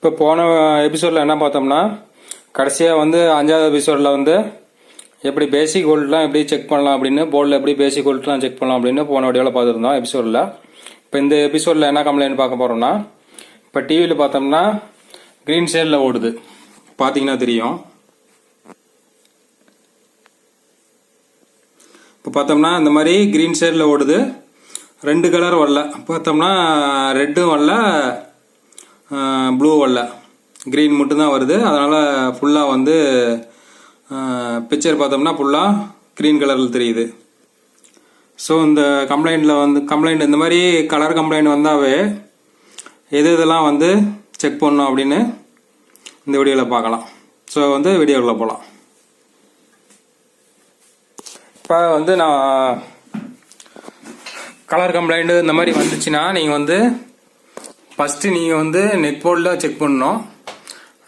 இப்போ போன எபிசோடில் என்ன பார்த்தோம்னா கடைசியாக வந்து 5வது எபிசோடில் வந்து எப்படி பேசிக் வோல்ட்லாம் எப்படி செக் பண்ணலாம் அப்படின்னு போர்டில் எப்படி பேசிக் வோல்ட்லாம் செக் பண்ணலாம் அப்படின்னு போன வீடியோவில் பார்த்துருந்தோம் எபிசோடில். இப்போ இந்த எபிசோடில் என்ன கம்ப்ளைண்ட் பார்க்க போகிறோம்னா, இப்போ டிவியில் பார்த்தோம்னா க்ரீன் ஷேடில் ஓடுது, பார்த்தீங்கன்னா தெரியும். இப்போ பார்த்தோம்னா இந்த மாதிரி க்ரீன் ஷேடில் ஓடுது, 2 கலர் வரல. பார்த்தோம்னா ரெட்டும் வரல, ப்ளூ வரல, க்ரீன் மட்டும்தான் வருது. அதனால் ஃபுல்லாக வந்து பிக்சர் பார்த்தோம்னா ஃபுல்லாக க்ரீன் கலரில் தெரியுது. ஸோ இந்த கம்ப்ளைண்ட் இந்த மாதிரி கலர் கம்ப்ளைண்ட் வந்தாவே இதெல்லாம் வந்து செக் பண்ணணும் அப்படின்னு இந்த வீடியோவில் பார்க்கலாம். ஸோ வந்து வீடியோவில் போகலாம். இப்போ வந்து நான் கலர் கம்ப்ளைண்ட் இந்த மாதிரி வந்துச்சுன்னா நீங்கள் வந்து ஃபஸ்ட்டு நீங்கள் வந்து நெட் போர்டில் செக் பண்ணணும்.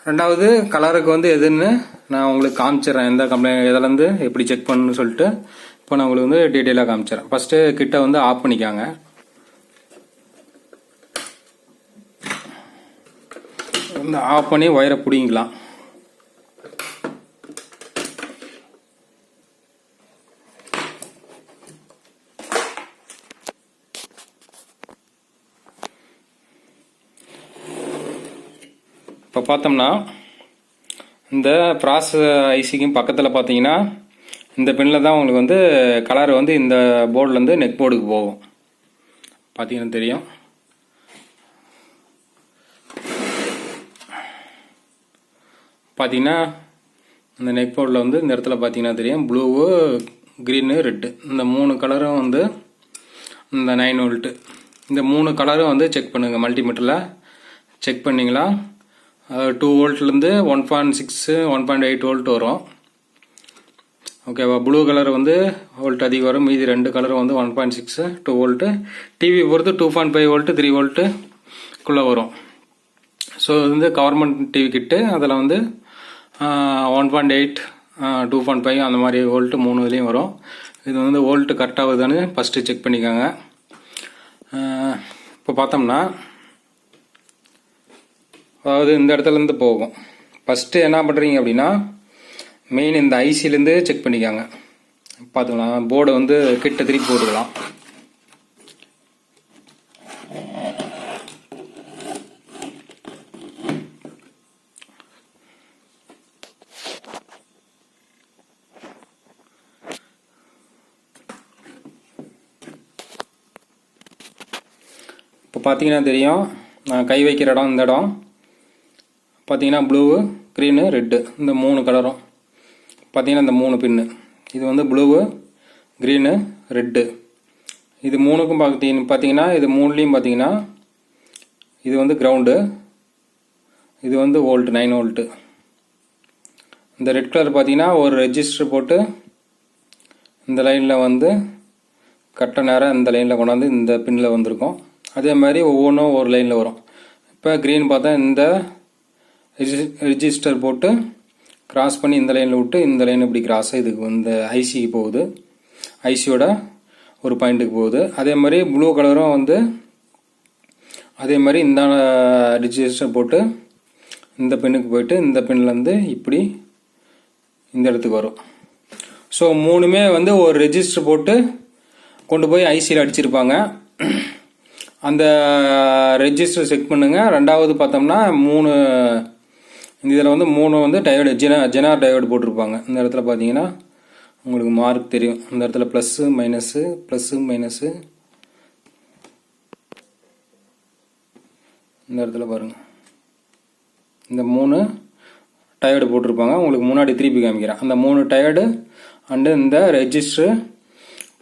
ரெண்டாவது கலருக்கு வந்து எதுன்னு நான் உங்களுக்கு காமிச்சிடுறேன், எந்த கம்ப்ளைண்ட் எதுலேருந்து எப்படி செக் பண்ணணும்னு சொல்லிட்டு இப்போ நான் உங்களுக்கு வந்து டீட்டெயிலாக காமிச்சிடுறேன். ஃபஸ்ட்டு கிட்ட வந்து ஆஃப் பண்ணிக்காங்க. இந்த ஆஃப் பண்ணி ஒயரை பிடிங்கிக்கலாம். இப்போ பார்த்தோம்னா இந்த ப்ராசஸ் ஐசிக்கும் பக்கத்தில் பார்த்தீங்கன்னா இந்த பின்னில் தான் உங்களுக்கு வந்து கலர் வந்து இந்த போர்டுலேருந்து நெக் போர்டுக்கு போகும், பார்த்தீங்கன்னா தெரியும். பார்த்தீங்கன்னா இந்த நெக் போர்டில் வந்து இந்த இடத்துல பார்த்தீங்கன்னா தெரியும், ப்ளூவு, க்ரீனு, ரெட்டு, இந்த 3 கலரும் வந்து இந்த 9 வோல்ட்டு, இந்த 3 கலரும் வந்து செக் பண்ணுங்கள். மல்டிமீட்டரில் செக் பண்ணிங்களா 2 வோல்ட்லேருந்து 1.6 1.8 வோல்ட் வரும். ஓகேவா? ப்ளூ கலர் வந்து வோல்ட் அதிகம் வரும், மீதி 2 கலர் வந்து 1.6 2 வோல்ட்டு. டிவி பொறுத்து 2.5 வோல்ட்டு 3 வோல்ட்டுக்குள்ளே வரும். ஸோ இது வந்து கவர்மெண்ட் டிவி கிட்டு, அதில் வந்து 1.8 2.5 அந்த மாதிரி வோல்ட்டு 3 இதுலேயும் வரும். இது வந்து வோல்ட்டு கரெக்டாக வருதான்னு ஃபஸ்ட்டு செக் பண்ணிக்கோங்க. இப்போ பார்த்தோம்னா அதாவது இந்த இடத்துலேருந்து போகும். ஃபஸ்ட்டு என்ன பண்ணுறீங்க அப்படின்னா மெயின் இந்த ஐசிலேருந்து செக் பண்ணிக்காங்க. பார்த்துக்கலாம், போர்டை வந்து கிட்ட திருப்பி போட்டுக்கலாம். இப்போ பார்த்தீங்கன்னா தெரியும், நான் கை வைக்கிற இடம் இந்த இடம் பார்த்தீங்கன்னா ப்ளூவு, க்ரீனு, ரெட்டு, இந்த 3 கலரும் பார்த்தீங்கன்னா இந்த 3 பின்னு. இது வந்து ப்ளூவு, க்ரீனு, ரெட்டு. இது 3க்கும் பார்த்தீங்கன்னா இது 3லேயும் பார்த்தீங்கன்னா இது வந்து கிரவுண்டு, இது வந்து வோல்ட்டு 9 வோல்ட்டு. இந்த ரெட் கலர் பார்த்தீங்கன்னா ஒரு ரெஜிஸ்டர் போட்டு இந்த லைனில் வந்து கரெக்டாக நேராக இந்த லைனில் கொண்டாந்து இந்த பின்னில் வந்திருக்கும். அதே மாதிரி ஒவ்வொன்றும் ஒரு லைனில் வரும். இப்போ க்ரீன் பார்த்தா இந்த ரெஜிஸ்டர் போட்டு கிராஸ் பண்ணி இந்த லைனில் விட்டு இந்த லைன் இப்படி கிராஸாக இதுக்கு இந்த ஐசிக்கு போகுது, ஐசியோட ஒரு பாயிண்ட்டுக்கு போகுது. அதே மாதிரி ப்ளூ கலரும் வந்து அதே மாதிரி இந்த ரெஜிஸ்டர் போட்டு இந்த பின்னுக்கு போயிட்டு இந்த பின்லேருந்து இப்படி இந்த இடத்துக்கு வரும். ஸோ 3மே வந்து ஒரு ரெஜிஸ்டர் போட்டு கொண்டு போய் ஐசியில் அடிச்சிருப்பாங்க. அந்த ரெஜிஸ்டர் செக் பண்ணுங்கள். ரெண்டாவது பார்த்தோம்னா 3 இதில் வந்து 3 வந்து டயோடு ஜெனார் டயோடு போட்டிருப்பாங்க. இந்த இடத்துல பார்த்தீங்கன்னா உங்களுக்கு மார்க் தெரியும், இந்த இடத்துல ப்ளஸ்ஸு மைனஸு இந்த இடத்துல பாருங்கள், இந்த 3 டயோடு போட்டிருப்பாங்க. உங்களுக்கு முன்னாடி திருப்பி காமிக்கிறேன். அந்த 3 டயோடு அண்டு இந்த ரெஜிஸ்டர்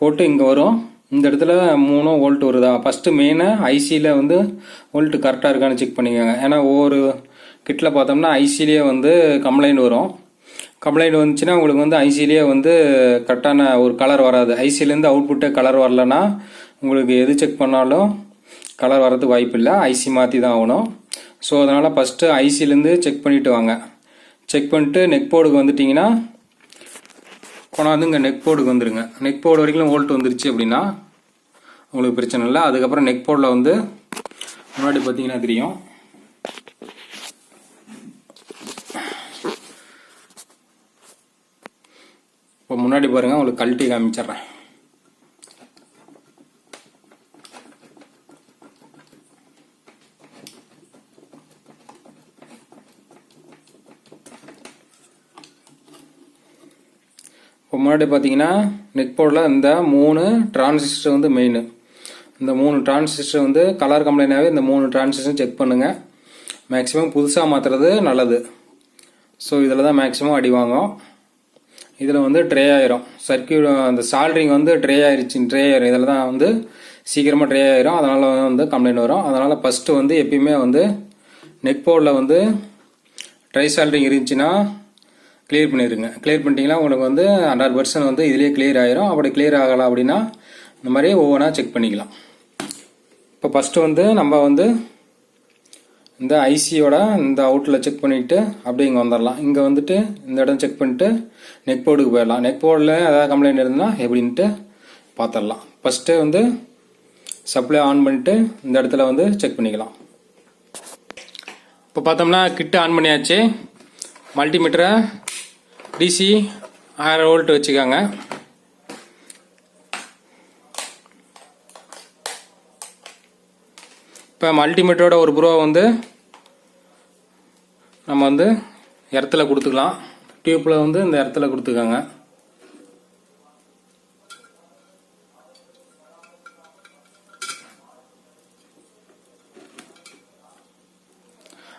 போட்டு இங்கே வரும். இந்த இடத்துல 3 வோல்ட் வருதா, ஃபஸ்ட்டு மெயினாக ஐசியில் வந்து வோல்ட்டு கரெக்டாக இருக்கான்னு செக் பண்ணிக்கோங்க. ஏன்னா ஒவ்வொரு கிட்டில் பார்த்தோம்னா ஐசிலேயே வந்து கம்ப்ளைண்ட் வரும். கம்ப்ளைண்ட் வந்துச்சுன்னா உங்களுக்கு வந்து ஐசிலேயே வந்து கரெக்டான ஒரு கலர் வராது. ஐசிலேருந்து அவுட்புட்டே கலர் வரலன்னா உங்களுக்கு எது செக் பண்ணாலும் கலர் வர்றதுக்கு வாய்ப்பு இல்லை, ஐசி மாற்றி தான் ஆகணும். ஸோ அதனால் ஃபஸ்ட்டு ஐசிலேருந்து செக் பண்ணிவிட்டு வாங்க. செக் பண்ணிட்டு நெக் போர்டுக்கு வந்துட்டிங்கன்னா கொண்டாந்து இங்கே நெக் போர்டுக்கு வந்துடுங்க. நெக் போர்டு வரைக்கும் வோல்ட் வந்துருச்சு அப்படின்னா உங்களுக்கு பிரச்சனை இல்லை. அதுக்கப்புறம் நெக் போர்டில் வந்து முன்னாடி பார்த்தீங்கன்னா தெரியும், இப்போ முன்னாடி பாருங்கள், உங்களுக்கு கழட்டி காமிச்சிட்றேன். இப்போ முன்னாடி பார்த்தீங்கன்னா நெக் போர்டில் இந்த 3 டிரான்சிஸ்டர் வந்து மெயின். இந்த 3 டிரான்சிஸ்டர் வந்து கலர் கம்ப்ளைண்டாகவே இந்த 3 டிரான்சிஸ்டர் செக் பண்ணுங்கள். மேக்ஸிமம் புதுசாக மாற்றுறது நல்லது. ஸோ இதில் தான் மேக்ஸிமம் அடி வாங்கும். இதில் வந்து ட்ரே ஆயிரும். சர்க்கியூட் அந்த சால்ட்ரிங் வந்து ட்ரே ஆயிரும். இதில் தான் வந்து சீக்கிரமாக ட்ரே ஆயிரும். அதனால் வந்து கம்ப்ளைண்ட் வரும். அதனால் ஃபஸ்ட்டு வந்து எப்பயுமே வந்து நெக் போர்டில் வந்து ட்ரை சால்ட்ரிங் இருந்துச்சுன்னா கிளியர் பண்ணிடுங்க. கிளியர் பண்ணிட்டீங்கன்னா உங்களுக்கு வந்து 100% வந்து இதிலேயே கிளியர் ஆயிரும். அப்படி கிளியர் ஆகலாம் அப்படின்னா இந்த மாதிரி ஒவ்வொன்றா செக் பண்ணிக்கலாம். இப்போ ஃபஸ்ட்டு வந்து நம்ம வந்து இந்த ஐசியோட இந்த அவுட்டில் செக் பண்ணிவிட்டு அப்படியே இங்கே வந்துடலாம். இங்கே வந்துட்டு இந்த இடம் செக் பண்ணிவிட்டு நெக் போர்டுக்கு போயிடலாம். நெக் போர்டில் ஏதாவது கம்ப்ளைண்ட் இருந்ததுன்னா எப்படின்ட்டு பார்த்துடலாம். ஃபஸ்ட்டு வந்து சப்ளை ஆன் பண்ணிவிட்டு இந்த இடத்துல வந்து செக் பண்ணிக்கலாம். இப்போ பார்த்தோம்னா கிட்டு ஆன் பண்ணியாச்சு. மல்டிமீட்டரை டிசி 1000 வோல்ட் வச்சுக்காங்க. இப்போ மல்டிமீட்டரோட ஒரு ப்ரோ வந்து நம்ம வந்து இடத்துல கொடுத்துக்கலாம். டியூப்பில் வந்து இந்த இடத்துல கொடுத்துக்காங்க.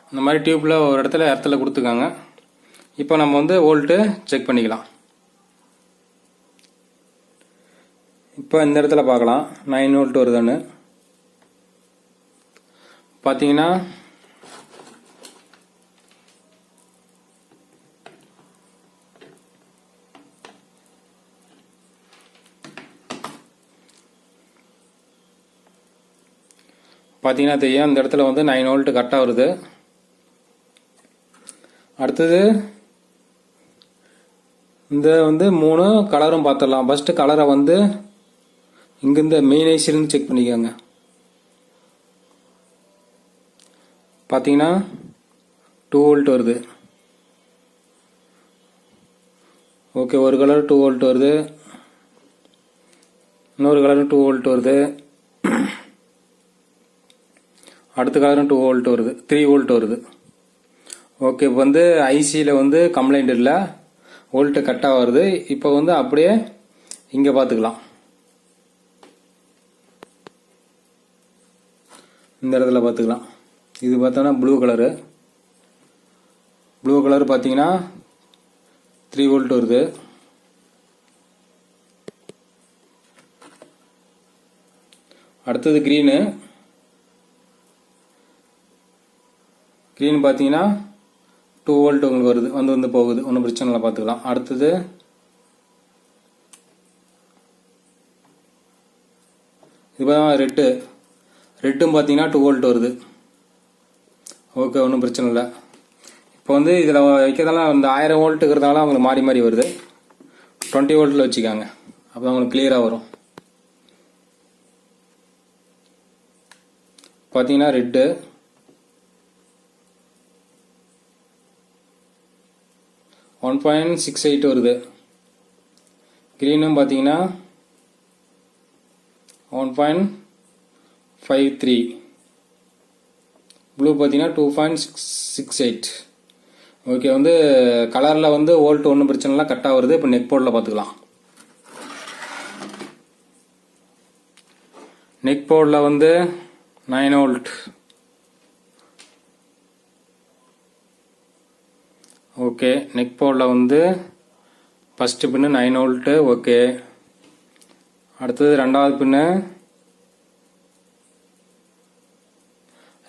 இந்த மாதிரி டியூப்பில் ஒரு இடத்துல கொடுத்துக்காங்க. இப்போ நம்ம வந்து வோல்ட்டு செக் பண்ணிக்கலாம். இப்போ இந்த இடத்துல பார்க்கலாம் 9 வோல்ட் வருதுன்னு. பார்த்தீங்கன்னா தெரியும் இந்த இடத்துல வந்து 9 வோல்ட் கரெக்டாக வருது. அடுத்தது இந்த வந்து 3 கலரும் பார்த்துடலாம். ஃபஸ்ட்டு கலரை வந்து இங்கேருந்து மெயின் ஐசிலேருந்து செக் பண்ணிக்கோங்க. பார்த்தீங்கன்னா 2 வோல்ட் வருது. ஓகே, ஒரு கலர் 2 வோல்ட் வருது. இன்னொரு கலரும் 2 வோல்ட் வருது. அடுத்த கலரும் 2 வோல்ட் வருது. 3 வோல்ட் வருது. ஓகே, இப்போ வந்து ஐசியில் வந்து கம்ப்ளைண்ட் இல்லை, வோல்ட்டு கட்டாக வருது. இப்போ வந்து அப்படியே இங்கே பார்த்துக்கலாம். இந்த இடத்துல பார்த்துக்கலாம். இது பார்த்தோன்னா ப்ளூ கலரு பார்த்தீங்கன்னா 3 வோல்ட் வருது. அடுத்தது க்ரீன் பார்த்தீங்கன்னா 2 வோல்ட் உங்களுக்கு வருது, வந்து போகுது, ஒன்றும் பிரச்சனை இல்லை, பார்த்துக்கலாம். அடுத்தது இது பார்த்தா ரெட்டும் பார்த்தீங்கன்னா 2 வோல்ட் வருது. ஓகே, ஒன்றும் பிரச்சனை இல்லை. இப்போ வந்து இதில் வைக்கிறதால இந்த 1000 வோல்ட்டுங்கிறதுனால அவங்களுக்கு மாறி வருது. 20 வோல்ட்டில் வச்சுக்காங்க, அப்போ அவங்களுக்கு கிளியராக வரும். பார்த்தீங்கன்னா ரெட்டு 1.68 வருது. க்ரீனும் பார்த்தீங்கன்னா 1.53. ப்ளூ பார்த்தீங்கன்னா 2.68. ஓகே, வந்து கலரில் வந்து வோல்ட் ஒன்றும் பிரச்சனை இல்லை, கரெக்டாக வருது. இப்போ நெக் போர்டில் பார்த்துக்கலாம். நெக் போர்டில் வந்து 9 வோல்ட். ஓகே, நெக் போர்டில் வந்து ஃபஸ்ட்டு பின்னு 9 வோல்ட்டு. ஓகே, அடுத்தது ரெண்டாவது பின்னு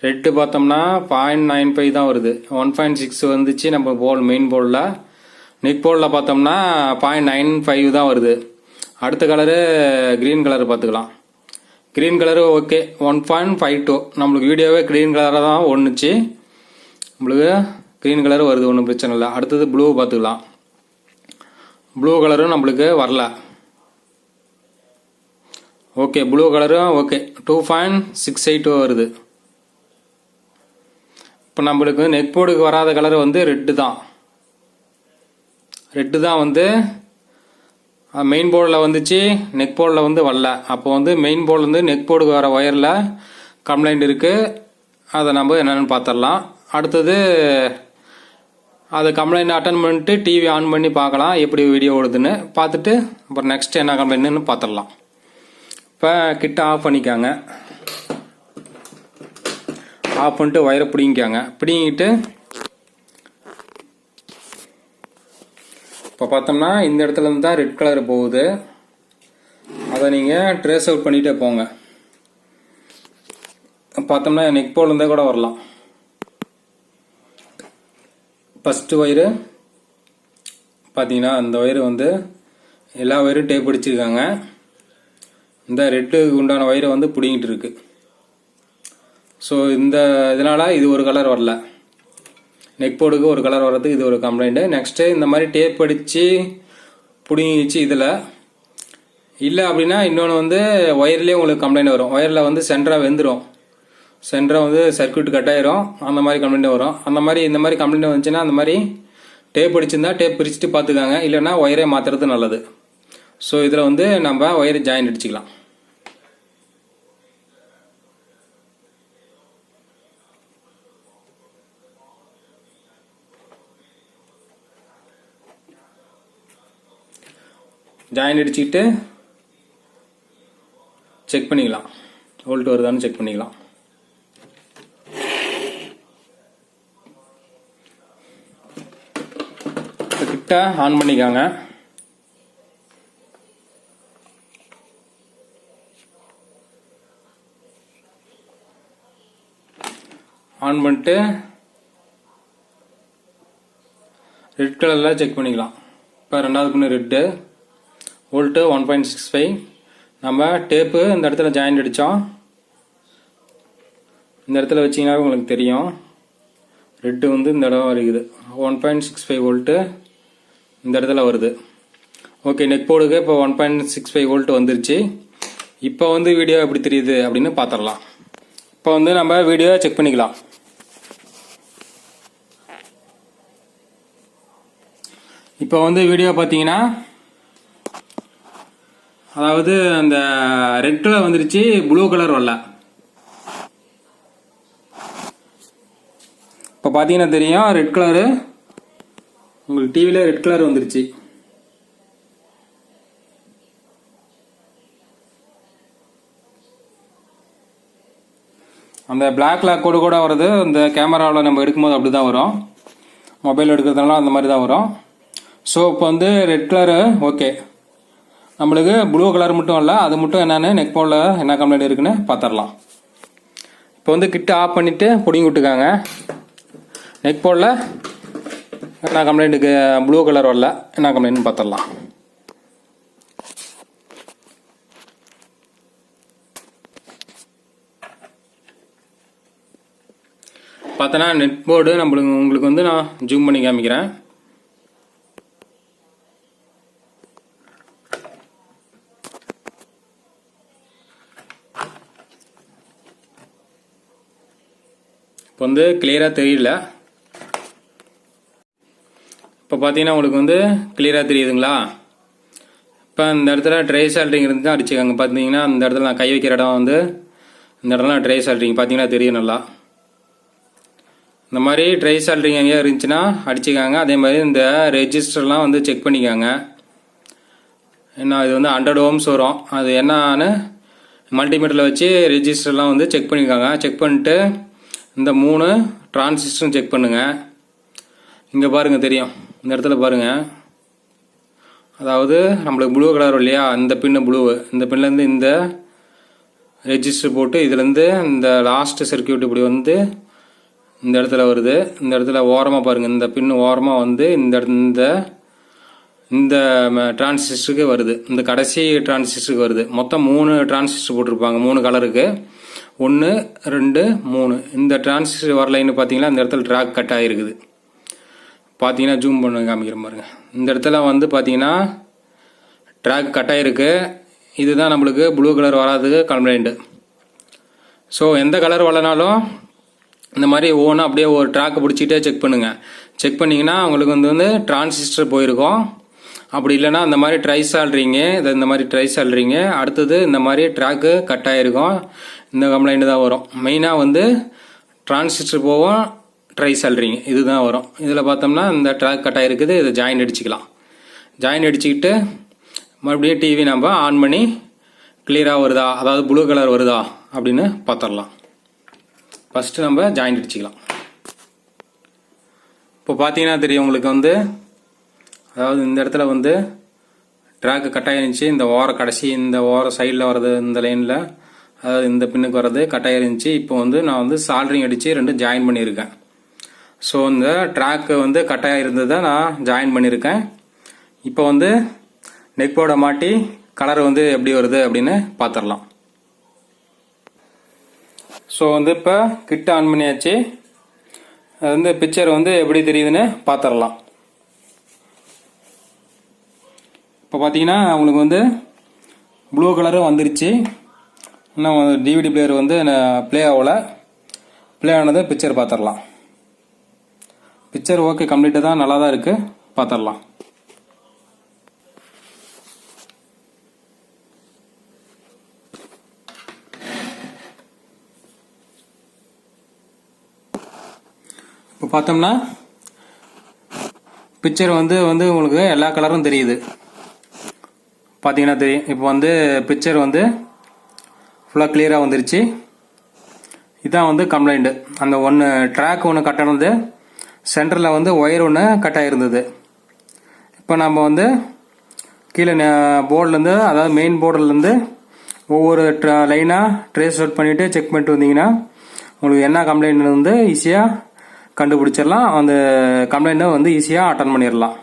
ரெட்டு பார்த்தோம்னா 0.95 தான் வருது. 1.6 வந்துச்சு நம்ம மெயின் போர்டில். நெக் போர்டில் பார்த்தோம்னா 0.95 தான் வருது. அடுத்த கலரு க்ரீன் கலர் பார்த்துக்கலாம். Green colour okay 1.52. நம்மளுக்கு வீடியோவே க்ரீன் கலராக தான் ஒன்றுச்சு, நம்மளுக்கு க்ரீன் கலர் வருது, ஒன்றும் பிரச்சனை இல்லை. அடுத்தது ப்ளூ பார்த்துக்கலாம். ப்ளூ கலரும் நம்மளுக்கு வரல. ஓகே, ப்ளூ கலரும் ஓகே 2.68 வருது. இப்போ நம்மளுக்கு நெக் போர்டுக்கு வராத கலர் வந்து ரெட்டு தான் வந்து மெயின் போர்டில் வந்துச்சு, நெக் போர்டில் வந்து வரல. அப்போ வந்து மெயின் போர்டிலேருந்து நெக் போர்டுக்கு வர ஒயரில் கம்ப்ளைண்ட் இருக்குது. அதை நம்ம என்னென்னு பார்த்துடலாம். அடுத்தது அது கம்ப்ளைண்ட் அட்டன் பண்ணிட்டு டிவி ஆன் பண்ணி பார்க்கலாம் எப்படி வீடியோ ஓடுதுன்னு பார்த்துட்டு அப்புறம் நெக்ஸ்ட் என்ன கம்ப்ளைண்ட்னு பார்த்துடலாம். இப்போ கிட்ட ஆஃப் பண்ணிக்காங்க. ஆஃப் பண்ணிட்டு ஒயரை பிடிங்கிக்காங்க. பிடிங்கிட்டு இப்போ பார்த்தோம்னா இந்த இடத்துல இருந்து தான் ரெட் கலர் போகுது. அதை நீங்கள் ட்ரேஸ் அவுட் பண்ணிகிட்டே போங்க. பார்த்தோம்னா நெக் போர்ட்லேருந்தே கூட வரலாம். ஃபஸ்ட்டு ஒயரு பார்த்தீங்கன்னா அந்த ஒயரு வந்து எல்லா ஒயரும் டேப் அடிச்சிருக்காங்க. இந்த ரெட்டு உண்டான ஒயரை வந்து பிடிங்கிட்டு இருக்கு. ஸோ இந்த இதனால் இது ஒரு கலர் வரல. நெக் போர்டுக்கு ஒரு கலர் வர்றதுக்கு இது ஒரு கம்ப்ளைண்ட்டு. நெக்ஸ்ட்டு இந்த மாதிரி டேப் அடித்து பிடிங்கிச்சு. இதில் இல்லை அப்படின்னா இன்னொன்று வந்து ஒயர்லேயே உங்களுக்கு கம்ப்ளைண்ட் வரும். ஒயரில் வந்து சென்டராக வெந்துடும். சென்டராக வந்து சர்க்யூட் கட் ஆயிரும். அந்த மாதிரி கம்ப்ளைண்ட் வரும். இந்த மாதிரி கம்ப்ளைண்ட் வந்துச்சுன்னா அந்த மாதிரி டேப் அடிச்சிருந்தா டேப் பிரிச்சுட்டு பார்த்துக்காங்க. இல்லைன்னா ஒயரே மாற்றுறது நல்லது. ஸோ இதில் வந்து நம்ம ஒயரை ஜாயின் அடிச்சுக்கலாம். ஜாயின் அடிச்சுக்கிட்டு செக் பண்ணிக்கலாம். வோல்ட் வருதான்னு செக் பண்ணிக்கலாம். கிட்ட ஆன் பண்ணிக்காங்க. ஆன் பண்ணிட்டு ரெட் கலரில் செக் பண்ணிக்கலாம். இப்போ ரெண்டாவது பின்னு ரெட்டு, வோல்ட்டு 1.65. நம்ம டேப்பு இந்த இடத்துல ஜாயின் அடித்தோம். இந்த இடத்துல வச்சிங்கன்னாவே உங்களுக்கு தெரியும். ரெட்டு வந்து இந்த இடம் இருக்குது. 1.65 வோல்ட்டு இந்த இடத்துல வருது. ஓகே, நெக் போர்டுக்கு இப்போ 1.65 வோல்ட் வந்துருச்சு. இப்போ வந்து வீடியோ எப்படி தெரியுது அப்படின்னு பார்த்துடலாம். இப்போ வந்து நம்ம வீடியோ செக் பண்ணிக்கலாம். இப்போ வந்து வீடியோ பார்த்தீங்கன்னா அதாவது அந்த ரெட் கலர் வந்துருச்சு, ப்ளூ கலர் வரல. இப்போ பார்த்தீங்கன்னா தெரியும் ரெட் கலரு, உங்களுக்கு டிவியில் ரெட் கலர் வந்துருச்சு. அந்த பிளாக் லாக் கோடு கூட வருது. அந்த கேமராவில் நம்ம எடுக்கும்போது அப்படி தான் வரும். மொபைல் எடுக்கிறதுனால அந்த மாதிரி தான் வரும். ஸோ இப்போ வந்து ரெட் கலரு ஓகே. நம்மளுக்கு ப்ளூ கலர் மட்டும் இல்லை, அது மட்டும் என்னென்னு நெக் போர்டில் என்ன கம்ப்ளைண்ட் இருக்குன்னு பார்த்துடலாம். இப்போ வந்து கிட்ட ஆஃப் பண்ணிவிட்டு பிடிங்கி விட்டுக்காங்க. நெக் போர்டில் என்ன கம்ப்ளைண்ட்டுக்கு ப்ளூ கலர் வரல, என்ன கம்ப்ளைண்ட்னு பார்த்துடலாம். பார்த்தோன்னா நெட் போர்டு உங்களுக்கு வந்து நான் ஜூம் பண்ணி காமிக்கிறேன். இப்போ வந்து கிளியராக தெரியல. இப்போ பார்த்தீங்கன்னா உங்களுக்கு வந்து கிளியராக தெரியுதுங்களா? இப்போ இந்த இடத்துல ட்ரை சால்ட்ரிங் இருந்து தான் அடிச்சுக்காங்க. பார்த்தீங்கன்னா இந்த இடத்துல நான் கை வைக்கிற இடம் வந்து இந்த இடத்துல ட்ரை சால்ட்ரிங் பார்த்தீங்கன்னா தெரியும் நல்லா. இந்த மாதிரி ட்ரை சால்ட்ரிங் எங்கேயா இருந்துச்சுன்னா அடிச்சுக்காங்க. அதே மாதிரி இந்த ரெஜிஸ்டர்லாம் வந்து செக் பண்ணிக்காங்க. என்ன இது வந்து 100 ohms வரும். அது என்னான்னு மல்டிமீட்டரில் வச்சு ரெஜிஸ்டர்லாம் வந்து செக் பண்ணிக்காங்க. செக் பண்ணிட்டு இந்த 3 டிரான்சிஸ்டரும் செக் பண்ணுங்கள். இங்கே பாருங்கள் தெரியும், இந்த இடத்துல பாருங்கள். அதாவது நம்மளுக்கு ப்ளூ கலர் இல்லையா, இந்த பின்னு ப்ளூ, இந்த பின்லேருந்து இந்த ரெஜிஸ்டர் போட்டு இதுலேருந்து இந்த லாஸ்ட் சர்க்கியூட் இப்படி வந்து இந்த இடத்துல வருது. இந்த இடத்துல ஓரமாக பாருங்கள், இந்த பின்னு ஓரமாக வந்து இந்த டிரான்சிஸ்டருக்கு வருது. இந்த கடைசி டிரான்சிஸ்டருக்கு வருது. மொத்தம் 3 டிரான்சிஸ்டர் போட்டிருப்பாங்க, 3 கலருக்கு. 1 2 3. இந்த டிரான்சிஸ்டர் வரலைன்னு பார்த்தீங்கன்னா இந்த இடத்துல ட்ராக் கட் ஆகிருக்குது. பார்த்தீங்கன்னா ஜூம் பண்ண காமிக்கிறேன் பாருங்க. இந்த இடத்துல வந்து பார்த்தீங்கன்னா ட்ராக் கட் ஆகிருக்கு. இதுதான் நம்மளுக்கு ப்ளூ கலர் வராதுக்கு கம்ப்ளைண்ட்டு. ஸோ எந்த கலர் வரலனாலும் இந்த மாதிரி ஒவ்வொன்றும் அப்படியே ஒரு ட்ராக் பிடிச்சிக்கிட்டே செக் பண்ணுங்கள். செக் பண்ணிங்கன்னா உங்களுக்கு வந்து டிரான்சிஸ்டர் போயிருக்கும். அப்படி இல்லைன்னா இந்த மாதிரி ட்ரைஸ் ஆல்றீங்க, இந்த மாதிரி ட்ரைஸ் ஆல்றீங்க. அடுத்தது இந்த மாதிரி ட்ராக்கு கட் ஆகிருக்கும், இந்த கம்ப்ளைண்ட் தான் வரும். மெயினாக வந்து டிரான்சிஸ்டர் போவோம், ட்ரைஸ் ஆல்றீங்க இதுதான் வரும். இதில் பார்த்தோம்னா இந்த ட்ராக் கட் ஆகிருக்குது, இதை ஜாயின் அடிச்சுக்கலாம். ஜாயின் அடிச்சுக்கிட்டு மறுபடியும் டிவி நம்ம ஆன் பண்ணி கிளியராக வருதா, அதாவது ப்ளூ கலர் வருதா அப்படின்னு பார்த்துடலாம். ஃபஸ்ட்டு நம்ம ஜாயின் அடிச்சுக்கலாம். இப்போ பார்த்தீங்கன்னா தெரியும் உங்களுக்கு வந்து, அதாவது இந்த இடத்துல வந்து ட்ராக்கு கட் ஆகிருந்துச்சு. இந்த ஓர கடைசி இந்த ஓர சைடில் வர்றது இந்த லைனில், அதாவது இந்த பின்னுக்கு வர்றது கட் ஆகிருந்துச்சு. இப்போ வந்து நான் வந்து சால்ட்ரிங் அடித்து ரெண்டும் ஜாயின் பண்ணியிருக்கேன். ஸோ இந்த ட்ராக்கு வந்து கட் ஆகிருந்ததை நான் ஜாயின் பண்ணியிருக்கேன். இப்போ வந்து நெக் போர்டை மாட்டி கலர் வந்து எப்படி வருது அப்படின்னு பார்த்துடலாம். ஸோ வந்து இப்போ கிட்ட ஆன் பண்ணியாச்சு. அது வந்து பிக்சர் வந்து எப்படி தெரியுதுன்னு பார்த்துடலாம். இப்போ பார்த்தீங்கன்னா உங்களுக்கு வந்து ப்ளூ கலரும் வந்துருச்சு. இன்னும் டிவிடி பிளேயர் வந்து ப்ளே ஆகலை. ப்ளே ஆனது பிக்சர் பார்த்துடலாம். பிக்சர் ஓகே, கம்ப்ளீட்டாக தான், நல்லா தான் இருக்குது. பார்த்துடலாம். இப்போ பார்த்தோம்னா பிக்சர் வந்து உங்களுக்கு எல்லா கலரும் தெரியுது. பார்த்தீங்கன்னா தெரியும். இப்போ வந்து பிக்சர் வந்து ஃபுல்லாக கிளியராக வந்துருச்சு. இதுதான் வந்து கம்ப்ளைண்ட்டு. அந்த ஒன்று ட்ராக் ஒன்று கட் ஆனது, சென்டரில் வந்து ஒயர் ஒன்று கட் ஆகிருந்தது. இப்போ நம்ம வந்து கீழே போர்ட்லேருந்து, அதாவது மெயின் போர்டிலேருந்து ஒவ்வொரு லைனாக ட்ரேஸ் அவுட் பண்ணிவிட்டு செக் பண்ணிட்டு வந்தீங்கன்னா உங்களுக்கு என்ன கம்ப்ளைண்ட் வந்து ஈஸியாக கண்டுபிடிச்சிடலாம். அந்த கம்ப்ளைண்ட்டை வந்து ஈஸியாக அட்டன் பண்ணிடலாம்.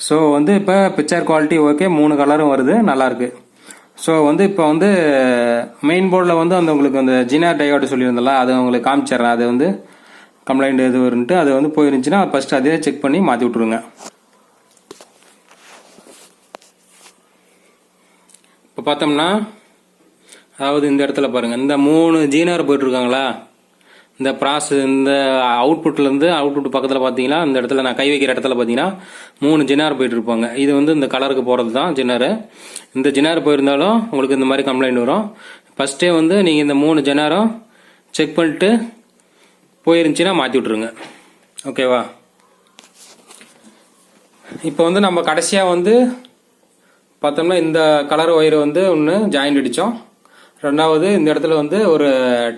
ஸோ வந்து இப்போ பிக்சர் குவாலிட்டி ஓகே, 3 கலரும் வருது, நல்லாயிருக்கு. ஸோ வந்து இப்போ வந்து மெயின் போர்டில் வந்து அந்த உங்களுக்கு அந்த ஜினார் டையோடு சொல்லியிருந்தல, அதை உங்களுக்கு காமிச்சிட்றேன். அது வந்து கம்ப்ளைண்ட் எது வருன்ட்டு அது வந்து போயிருந்துச்சுன்னா ஃபஸ்ட்டு அதே செக் பண்ணி மாற்றி விட்ருங்க. இப்போ பார்த்தோம்னா அதாவது இந்த இடத்துல பாருங்கள், இந்த 3 ஜீனார் போயிட்டுருக்காங்களா, இந்த இந்த அவுட்புட்லேருந்து அவுட்புட் பக்கத்தில் பார்த்தீங்கன்னா இந்த இடத்துல நான் கை வைக்கிற இடத்துல பார்த்தீங்கன்னா 3 ஜினார் போயிட்டு இருப்பாங்க. இது வந்து இந்த கலருக்கு போகிறது தான் ஜினார். இந்த ஜினார் போயிருந்தாலும் உங்களுக்கு இந்த மாதிரி கம்ப்ளைண்ட் வரும். ஃபஸ்ட்டே வந்து நீங்கள் இந்த 3 ஜினாரும் செக் பண்ணிட்டு போயிருந்துச்சுன்னா மாற்றி விட்ருங்க. ஓகேவா? இப்போ வந்து நம்ம கடைசியாக வந்து பார்த்தோம்னா இந்த கலர் ஒயர் வந்து ஒன்று ஜாயிண்ட் அடித்தோம். ரெண்டாவது இந்த இடத்துல வந்து ஒரு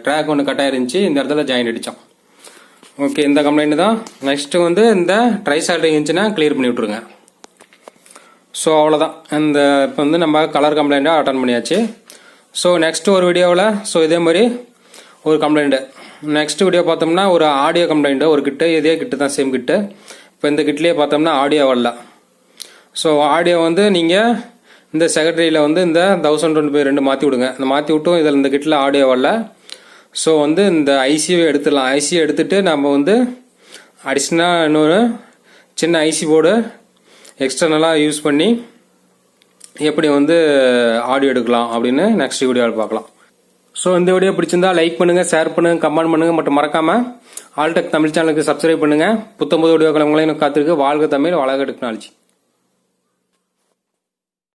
ட்ராக் ஒன்று கட் ஆயிருந்துச்சு, இந்த இடத்துல ஜாயின் அடித்தோம். ஓகே, இந்த கம்ப்ளைண்ட் தான். நெக்ஸ்ட்டு வந்து இந்த ட்ரை சால்ட்ரிங் இருந்துச்சுன்னா கிளியர் பண்ணி விட்ருங்க. ஸோ அவ்வளோதான். இந்த இப்போ வந்து நம்ம கலர் கம்ப்ளைண்ட்டாக அட்டன் பண்ணியாச்சு. ஸோ நெக்ஸ்ட்டு ஒரு வீடியோவில் இதே மாதிரி ஒரு கம்ப்ளைண்ட்டு. நெக்ஸ்ட் வீடியோ பார்த்தோம்னா ஒரு ஆடியோ கம்ப்ளைண்ட்டு, ஒரு கிட்டு, இதே கிட்டு தான், சேம் கிட்டு. இப்போ இந்த கிட்லேயே பார்த்தோம்னா ஆடியோ வரல. ஸோ ஆடியோ வந்து நீங்கள் இந்த செக்ரட்டரியில் வந்து இந்த 1025 மாற்றி விடுங்க. இந்த மாற்றி விட்டும் இதில் இந்த கிட்டில் ஆடியோ வரல. ஸோ வந்து இந்த ஐசியை எடுத்துடலாம். ஐசியை எடுத்துகிட்டு நம்ம வந்து அடிஷ்னலாக இன்னொரு சின்ன ஐசி போர்டு எக்ஸ்டர்னலாக யூஸ் பண்ணி எப்படி வந்து ஆடியோ எடுக்கலாம் அப்படின்னு நெக்ஸ்ட் வீடியோவில் பார்க்கலாம். ஸோ இந்த வீடியோ பிடிச்சிருந்தா லைக் பண்ணுங்கள், ஷேர் பண்ணுங்கள், கமெண்ட் பண்ணுங்கள். மற்றும் மறக்காமல் ஆல்டெக் தமிழ் சேனலுக்கு சப்ஸ்கிரைப் பண்ணுங்கள். புத்தம்பது வீடியோக்களை உங்களையும் காத்திருக்கு. வாழ்க தமிழ், வளர்க டெக்னாலஜி.